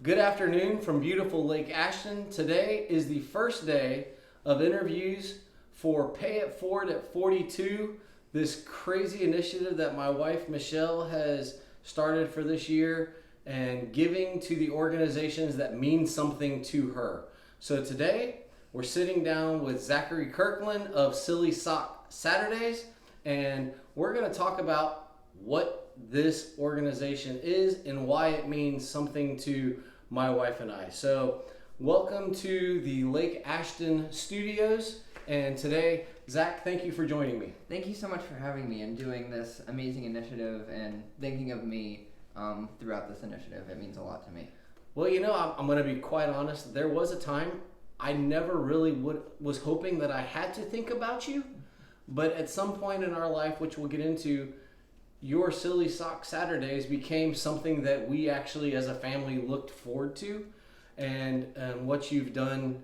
Good afternoon from beautiful Lake Ashton. Today is the first day of interviews for Pay It Forward at 42, this crazy initiative that my wife Michelle has started for this year and giving to the organizations that mean something to her. So today we're sitting down with Zachary Kirkland of Silly Sock Saturdays, and we're going to talk about what this organization is and why it means something to my wife and I. So welcome to the Lake Ashton studios, and today, Zach, thank you for joining me. Thank you so much for having me and doing this amazing initiative and thinking of me throughout this initiative. It means a lot to me. Well, I'm going to be quite honest. There was a time I never really was hoping that I had to think about you, but at some point in our life, which we'll get into, your Silly Sock Saturdays became something that we actually as a family looked forward to, and what you've done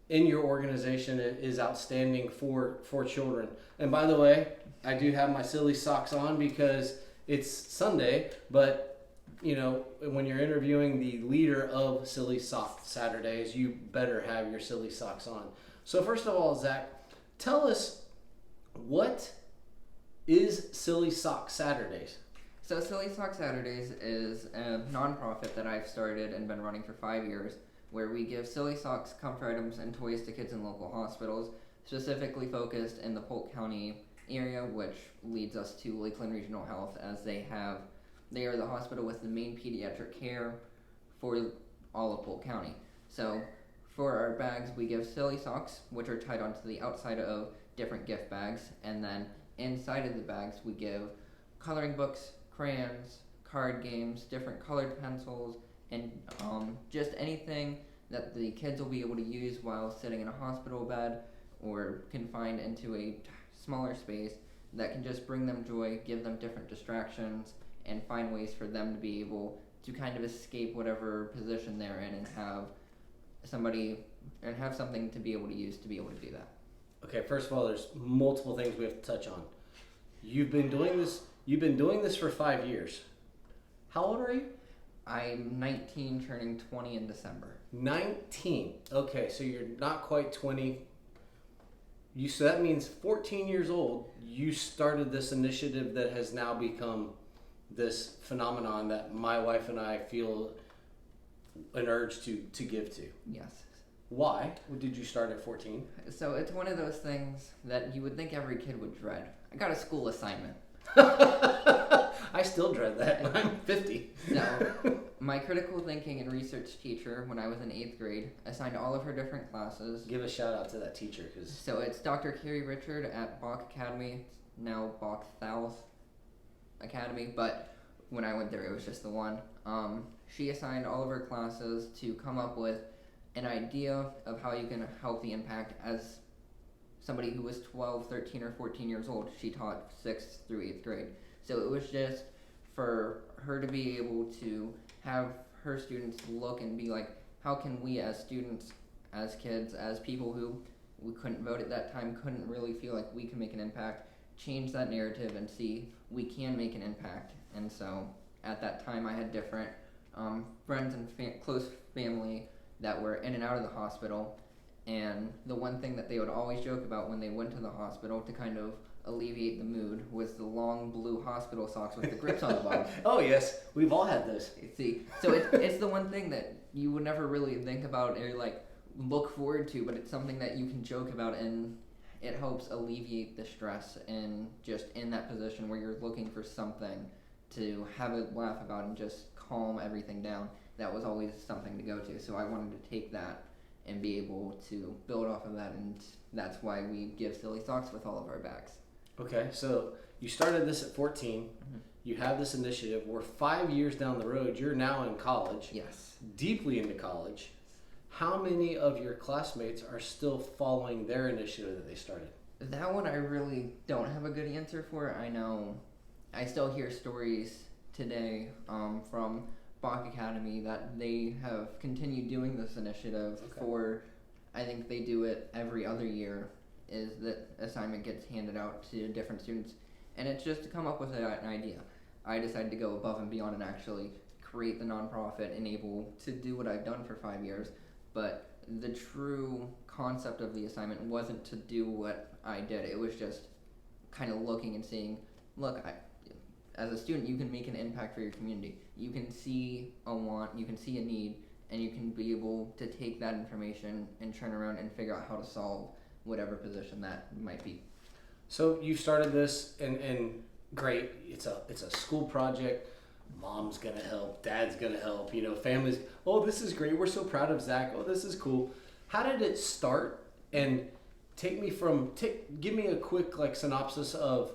in your organization is outstanding for children. And by the way, I do have my silly socks on because it's Sunday, but when you're interviewing the leader of Silly Sock Saturdays, you better have your silly socks on. So first of all, Zach, tell us, what is Silly Sock Saturdays? So Silly Sock Saturdays is a nonprofit that I've started and been running for 5 years, where we give silly socks, comfort items, and toys to kids in local hospitals, specifically focused in the Polk County area, which leads us to Lakeland Regional Health, as they are the hospital with the main pediatric care for all of Polk County. So for our bags, we give silly socks, which are tied onto the outside of different gift bags, and then inside of the bags we give coloring books, crayons, card games, different colored pencils, and just anything that the kids will be able to use while sitting in a hospital bed or confined into a smaller space, that can just bring them joy, give them different distractions, and find ways for them to be able to kind of escape whatever position they're in and have something to be able to use to be able to do that. Okay, first of all, there's multiple things we have to touch on. You've been doing this for 5 years. How old are you? I'm 19, turning 20 in December. 19. Okay, so you're not quite 20. So that means 14 years old, you started this initiative that has now become this phenomenon that my wife and I feel an urge to give to. Yes. Why did you start at 14? So it's one of those things that you would think every kid would dread. I got a school assignment. I still dread that, and I'm 50. So my critical thinking and research teacher, when I was in 8th grade, assigned all of her different classes. Give a shout out to that teacher. So it's Dr. Carrie Richard at Bach Academy, now Bach South Academy, but when I went there it was just the one. She assigned all of her classes to come up with an idea of how you can help the impact as somebody who was 12, 13, or 14 years old. She taught 6th through 8th grade. So it was just for her to be able to have her students look and be like, how can we as students, as kids, as people who we couldn't vote at that time, couldn't really feel like we can make an impact, change that narrative and see we can make an impact. And so at that time I had different friends and close family that were in and out of the hospital, and the one thing that they would always joke about when they went to the hospital to kind of alleviate the mood was the long blue hospital socks with the grips on the bottom. Oh yes, we've all had those. See, so it's the one thing that you would never really think about or like look forward to, but it's something that you can joke about, and it helps alleviate the stress and just in that position where you're looking for something to have a laugh about and just calm everything down. That was always something to go to. So I wanted to take that and be able to build off of that, and that's why we give silly socks with all of our bags. Okay, so you started this at 14. Mm-hmm. You have this initiative. We're 5 years down the road. You're now in college. Yes. Deeply into college. How many of your classmates are still following their initiative that they started? That one I really don't have a good answer for. I know I still hear stories today from Bach Academy that they have continued doing this initiative for, I think they do it every other year, is that assignment gets handed out to different students, and it's just to come up with an idea. I decided to go above and beyond and actually create the nonprofit and able to do what I've done for 5 years. But the true concept of the assignment wasn't to do what I did. It was just kind of looking and seeing, look, as a student, you can make an impact for your community. You can see a want, you can see a need, and you can be able to take that information and turn around and figure out how to solve whatever position that might be. So you started this, and great. It's a school project. Mom's gonna help. Dad's gonna help. Families. Oh, this is great. We're so proud of Zach. Oh, this is cool. How did it start? And give me a quick synopsis of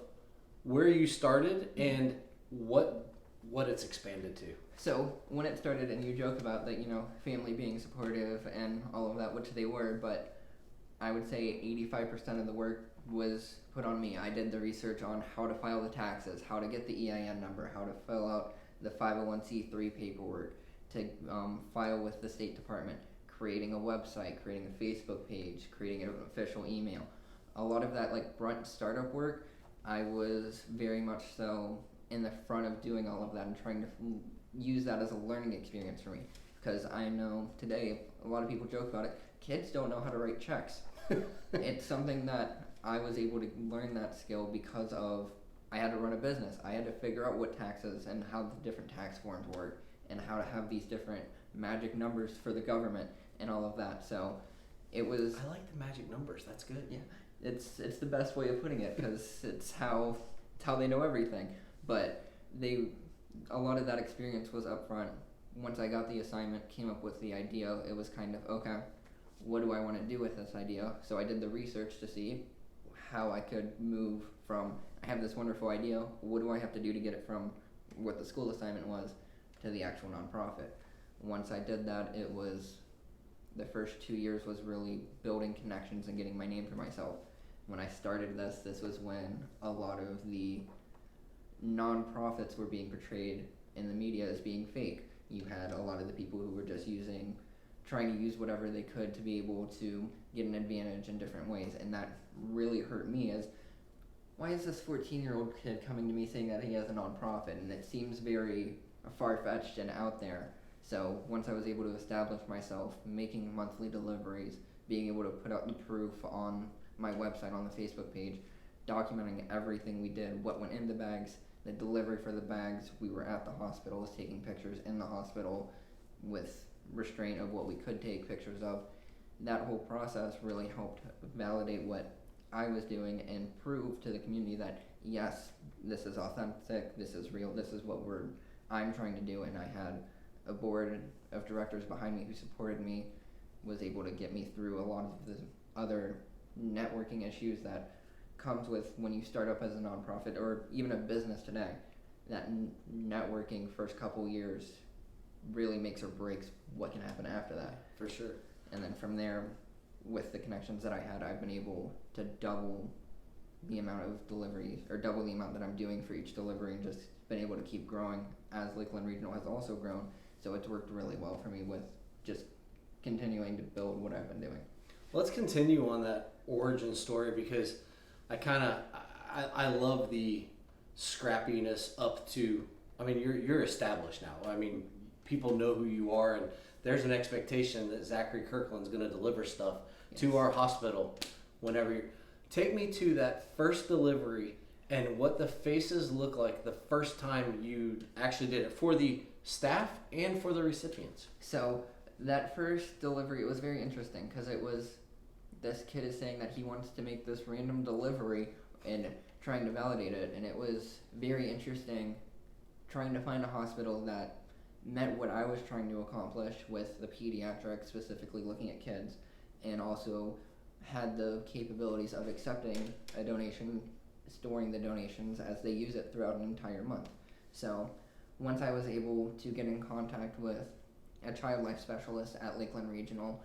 where you started and what it's expanded to. So when it started, and you joke about that, family being supportive and all of that, which they were, but I would say 85% of the work was put on me. I did the research on how to file the taxes, how to get the EIN number, how to fill out the 501c3 paperwork, to file with the State Department, creating a website, creating a Facebook page, creating an official email. A lot of that front startup work, I was very much so in the front of doing all of that and trying to use that as a learning experience for me. Because I know today, a lot of people joke about it, kids don't know how to write checks. It's something that I was able to learn that skill because of I had to run a business. I had to figure out what taxes and how the different tax forms work and how to have these different magic numbers for the government and all of that. So it was... I like the magic numbers. That's good. Yeah, it's the best way of putting it because it's how they know everything. But a lot of that experience was up front. Once I got the assignment, came up with the idea, it was kind of, okay, what do I want to do with this idea? So I did the research to see how I could move from, I have this wonderful idea, what do I have to do to get it from what the school assignment was to the actual nonprofit? Once I did that, it was, the first 2 years was really building connections and getting my name for myself. When I started this was when a lot of the nonprofits were being portrayed in the media as being fake. You had a lot of the people who were just trying to use whatever they could to be able to get an advantage in different ways, and that really hurt me as, why is this 14-year-old kid coming to me saying that he has a nonprofit? And it seems very far-fetched and out there. So once I was able to establish myself, making monthly deliveries, being able to put out the proof on my website, on the Facebook page, documenting everything we did, what went in the bags, the delivery for the bags, we were at the hospitals taking pictures in the hospital with restraint of what we could take pictures of. That whole process really helped validate what I was doing and prove to the community that yes, this is authentic, this is real, this is what I'm trying to do. And I had a board of directors behind me who supported me, was able to get me through a lot of the other networking issues that comes with when you start up as a nonprofit or even a business today. That networking first couple years really makes or breaks what can happen after that. For sure. And then from there, with the connections that I had, I've been able to double the amount of deliveries, or double the amount that I'm doing for each delivery, and just been able to keep growing as Lakeland Regional has also grown. So it's worked really well for me with just continuing to build what I've been doing. Let's continue on that origin story, because I love the scrappiness up to, you're established now. People know who you are, and there's an expectation that Zachary Kirkland's going to deliver stuff to our hospital whenever you're... Take me to that first delivery and what the faces look like the first time you actually did it for the staff and for the recipients. So that first delivery, it was very interesting because it was, this kid is saying that he wants to make this random delivery and trying to validate it, and it was very interesting trying to find a hospital that met what I was trying to accomplish with the pediatrics, specifically looking at kids, and also had the capabilities of accepting a donation, storing the donations as they use it throughout an entire month. So once I was able to get in contact with a child life specialist at Lakeland Regional,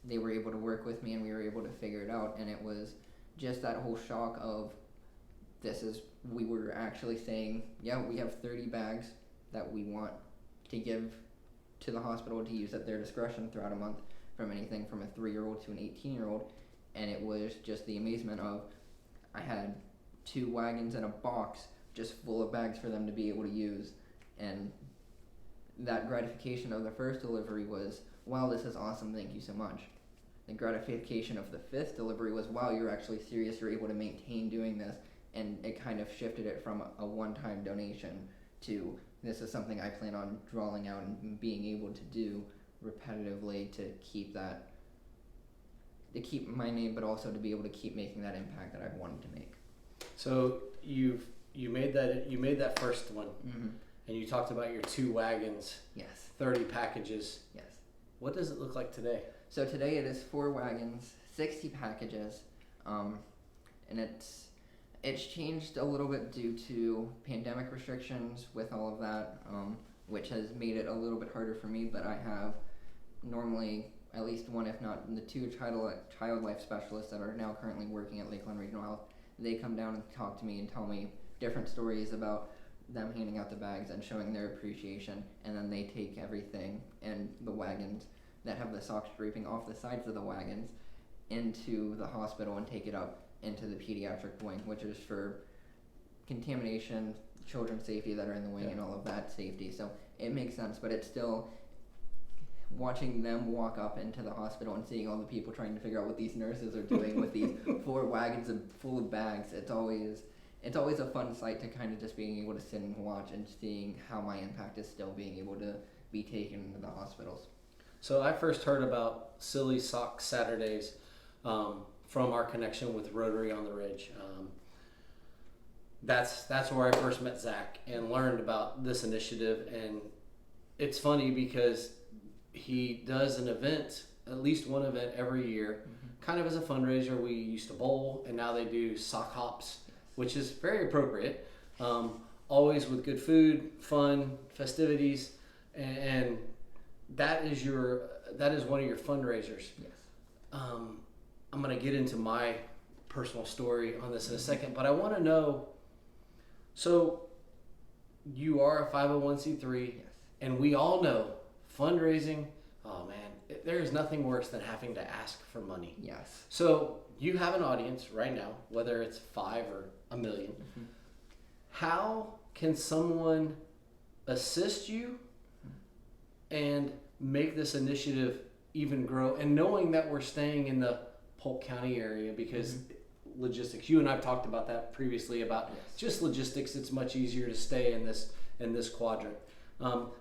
they were able to work with me and we were able to figure it out. And it was just that whole shock of we were actually saying, yeah, we have 30 bags that we want to give to the hospital to use at their discretion throughout a month, from anything from a 3-year-old to an 18-year-old. And it was just the amazement of, I had 2 wagons and a box just full of bags for them to be able to use. And that gratification of the first delivery was, wow, this is awesome, thank you so much. The gratification of the fifth delivery was, wow, you're actually serious, you're able to maintain doing this. And it kind of shifted it from a one-time donation to, this is something I plan on drawing out and being able to do repetitively to keep my name, but also to be able to keep making that impact that I've wanted to make. So you made that first one, and you talked about your 2 wagons. Yes. 30 packages. Yes. What does it look like today? So today it is 4 wagons, 60 packages, and it's changed a little bit due to pandemic restrictions with all of that, which has made it a little bit harder for me, but I have normally at least one, if not the 2 child life specialists that are now currently working at Lakeland Regional Health. They come down and talk to me and tell me different stories about them handing out the bags and showing their appreciation, and then they take everything and the wagons that have the sock scraping off the sides of the wagons into the hospital and take it up into the pediatric wing, which is for contamination, children's safety that are in the wing, and all of that safety. So it makes sense, but it's still watching them walk up into the hospital and seeing all the people trying to figure out what these nurses are doing with these 4 wagons full of bags. It's always a fun sight to kind of just being able to sit and watch and seeing how my impact is still being able to be taken into the hospitals. So I first heard about Silly Sock Saturdays from our connection with Rotary on the Ridge. That's where I first met Zach and learned about this initiative. And it's funny because he does an event, at least one event every year, kind of as a fundraiser. We used to bowl, and now they do sock hops, which is very appropriate. Always with good food, fun, festivities, and that is one of your fundraisers. Yes. I'm going to get into my personal story on this in a second, but I want to know, so you are a 501c3, Yes. and we all know fundraising, oh man, there is nothing worse than having to ask for money. Yes. So you have an audience right now, whether it's 5 or a million. How can someone assist you and make this initiative even grow? And knowing that we're staying in the Polk County area, because logistics, you and I've talked about that previously, about just logistics, it's much easier to stay in this quadrant.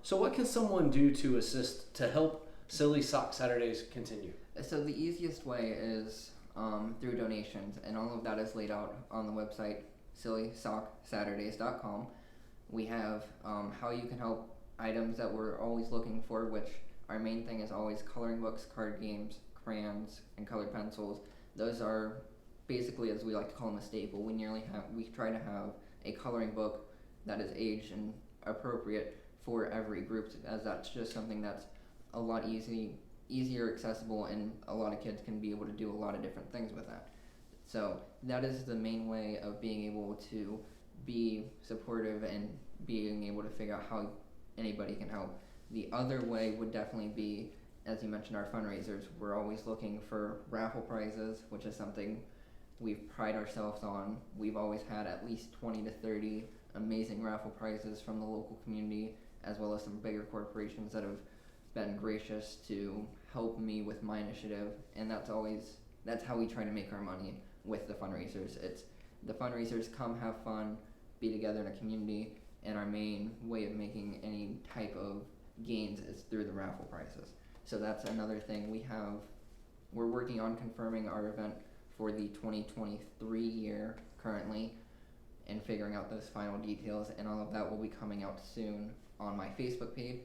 So what can someone do to assist, to help Silly Sock Saturdays continue? So the easiest way is through donations, and all of that is laid out on the website, sillysocksaturdays.com. We have how you can help, items that we're always looking for, which our main thing is always coloring books, card games, crayons, and colored pencils. Those are basically, as we like to call them, a staple. We try to have a coloring book that is age and appropriate for every group, as that's just something that's a lot easier accessible, and a lot of kids can be able to do a lot of different things with that. So that is the main way of being able to be supportive and being able to figure out how anybody can help. The other way would definitely be, as you mentioned, our fundraisers. We're always looking for raffle prizes, which is something we've pride ourselves on. We've always had at least 20 to 30 amazing raffle prizes from the local community, as well as some bigger corporations that have been gracious to help me with my initiative. And that's how we try to make our money with the fundraisers. It's the fundraisers, come have fun, be together in a community, and our main way of making any type of gains is through the raffle prizes. So that's another thing we're working on confirming our event for the 2023 year currently, and figuring out those final details, and all of that will be coming out soon on my Facebook page,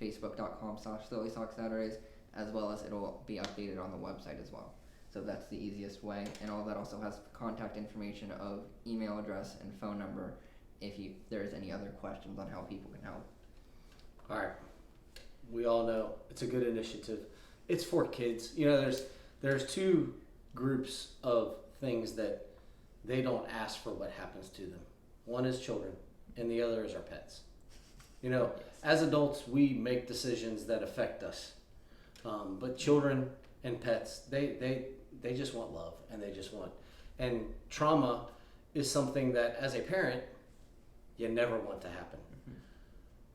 facebook.com/sillysocksaturdays, as well as it'll be updated on the website as well. So that's the easiest way, and all that also has contact information of email address and phone number if there's any other questions on how people can help. All right. We all know it's a good initiative. It's for kids. You know, there's 2 groups of things that they don't ask for what happens to them. One is children, and the other is our pets. You know, as adults, we make decisions that affect us. But children and pets, they just want love, and trauma is something that, as a parent, you never want to happen.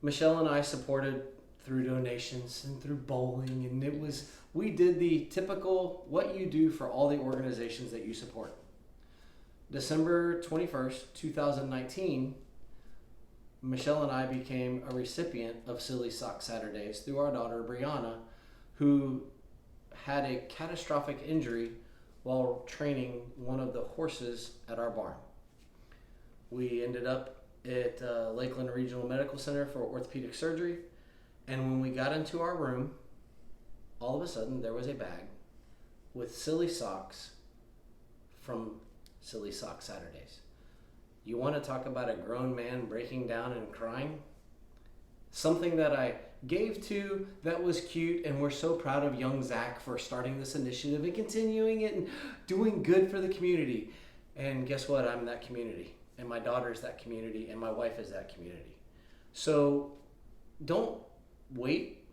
Michelle and I supported through donations and through bowling, and we did the typical what you do for all the organizations that you support. December 21st, 2019, Michelle and I became a recipient of Silly Sock Saturdays through our daughter Brianna, who had a catastrophic injury while training one of the horses at our barn. We ended up at Lakeland Regional Medical Center for orthopedic surgery, and when we got into our room, all of a sudden there was a bag with silly socks from Silly Sock Saturdays. You want to talk about a grown man breaking down and crying? Something that I gave to that was cute, and we're so proud of young Zach for starting this initiative and continuing it and doing good for the community. And guess what? I'm that community, and my daughter's that community, and my wife is that community. So don't wait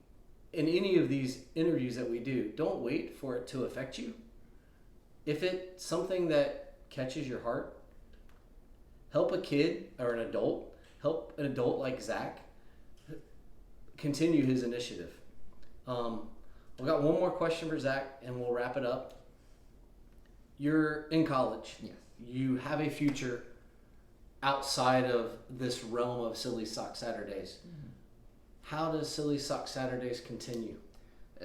in any of these interviews that we do. Don't wait for it to affect you. If it's something that catches your heart, help a kid or an adult, help an adult like Zach continue his initiative. I've got one more question for Zach and we'll wrap it up. You're in college. Yes. You have a future outside of this realm of Silly Sock Saturdays. Mm-hmm. How does Silly Sock Saturdays continue?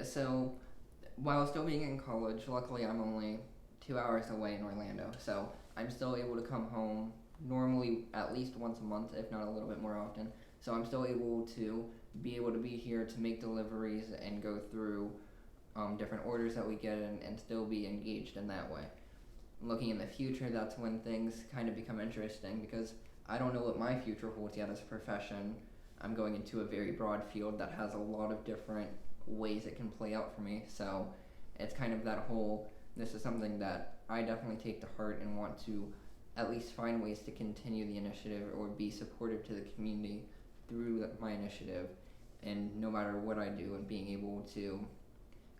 So, while still being in college, luckily I'm only 2 hours away in Orlando, so I'm still able to come home normally at least once a month, if not a little bit more often. So I'm still able to be here to make deliveries and go through different orders that we get and still be engaged in that way. Looking in the future, that's when things kind of become interesting because I don't know what my future holds yet as a profession. I'm going into a very broad field that has a lot of different ways it can play out for me. So it's kind of that whole, this is something that I definitely take to heart and want to at least find ways to continue the initiative or be supportive to the community through my initiative. And no matter what I do, and being able to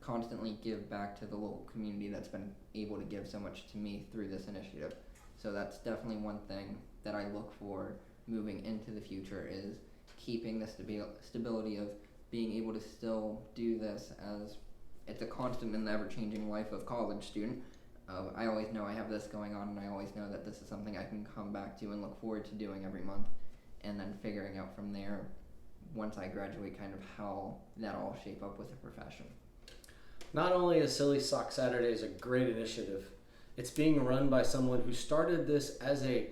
constantly give back to the local community that's been able to give so much to me through this initiative. So that's definitely one thing that I look for moving into the future is keeping the stability of being able to still do this, as it's a constant and ever-changing life of college student. I always know I have this going on, and I always know that this is something I can come back to and look forward to doing every month, and then figuring out from there, once I graduate, kind of how that'll all shape up with the profession. Not only is Silly Sock Saturdays a great initiative, it's being run by someone who started this as a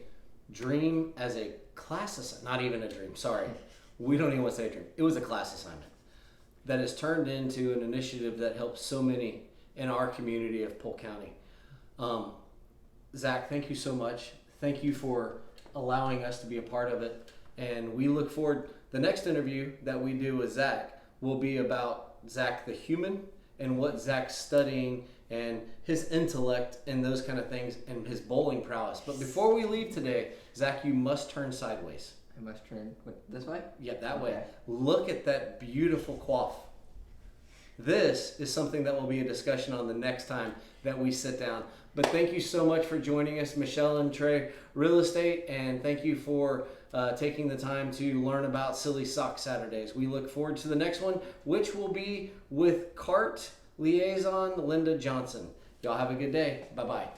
dream, as a class assignment, not even a dream, sorry. We don't even want to say a dream. It was a class assignment that has turned into an initiative that helps so many in our community of Polk County. Zach, thank you so much. Thank you for allowing us to be a part of it. And we look forward, the next interview that we do with Zach will be about Zach the human and what Zach's studying and his intellect and those kind of things and his bowling prowess. But before we leave today, Zach, you must turn sideways. I must turn this way? Yep, that way. Look at that beautiful coif. This is something that will be a discussion on the next time that we sit down. But thank you so much for joining us, Michelle and Trey Real Estate, and thank you for taking the time to learn about Silly Sock Saturdays. We look forward to the next one, which will be with CART Liaison Linda Johnson. Y'all have a good day. Bye-bye.